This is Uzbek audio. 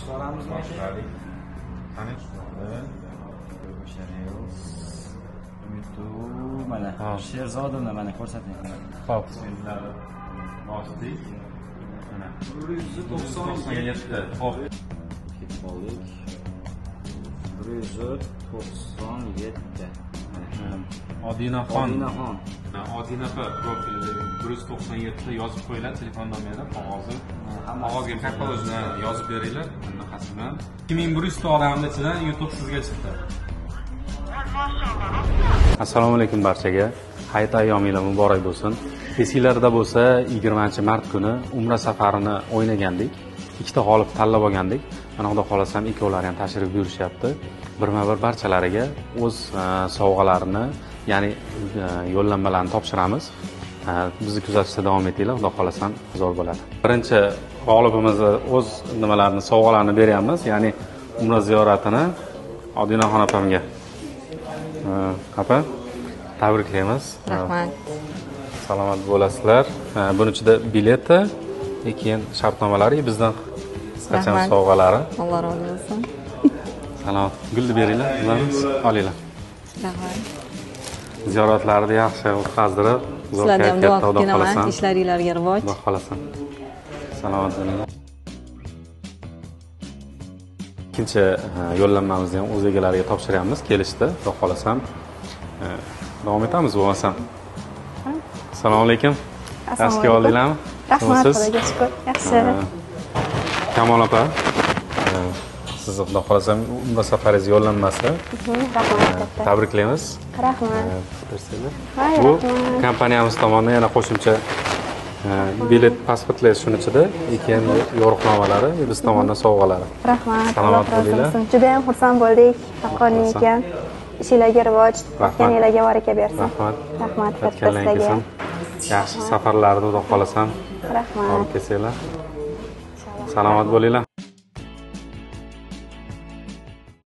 Boshqaramizmi? Boshladik. Qani? O'sha Reels. Mana Sherzodovni mana ko'rsating. Xo'p, sizlarni bosdik. Mana 197. Xo'p. Ketib qoldik. 197. Odinaxon. Odinaxon profilida 197 yozib qo'yiladi telefon nomeri, qog'ozi. Qog'ozga katalogni yozib beringlar, bunaqasi bilan 2100 odamning ichidan YouTube sizga chiqdi. Assalomu alaykum barchaga. Hayit ayyominglar muborak bo'lsin. Esinglarda bo'lsa, 20-mart kuni Umra safarini o'ynagandik. Ikkita g'olib tanlab olgandik. Mana xudo xolasam ikkovlari ham tashrif buyurishyapti. Birma-bir barchalariga o'z sovg'alarini, ya'ni yo'llanmalarni topshiramiz. Bizni kuzatishda davom etinglar, xudo xolasam zo'r bo'ladi. Birinchi g'olibimizga o'z nimalarini, sovg'alarini beryapmiz, ya'ni Umra ziyoratini Odinaxon opamga. Apa, tabriklaymiz. Rahmat. Salomat bo'lasizlar. Buning ichida bileti, keyin shartnomalari, bizdan qachon sovg'alari. Alloh rozi bo'lsin. Salomat. Gulni beringlar, bizlarimiz olinglar. Rahmat. Ziyoratlarni yaxshi o'tkazdirib, Sizlarga ham duo qilaman, ishlaringizga rivoj. Xudo xolasan. Salomat bo'linglar. Ikkinchi yo'llanmamizni ham o'z egalariga topshiryapmiz, kelishdi, xudo xolasam. Davom etamiz bo'lmasam. Assalomu alaykum. Yaxshi keldinglarmi? Rahmat, Xudoga shukr. Yaxshi. Kamol opa, sizni xudo xolasam Umra safaringiz yo'llanmasi. Rahmat. Tabriklaymiz. Rahmat. Bu kompaniyamiz tomonidan yana qo'shimcha bilet, pasportlar shuni ichida, keyin yo'riqnomalari, biz tomonidan sovg'alari. Rahmat. Salomat bo'linglar. Juda ham xursand bo'ldik. Haqqoniy ekan. Ishingizga rivoj, o'tganingizga baraka bersin. Rahmat. Rahmat katta O'tganinglar sizlarga. yaxshi safarlarni xudo xolasam Rahmat. olib kelsanglar. Salomat bo'linglar.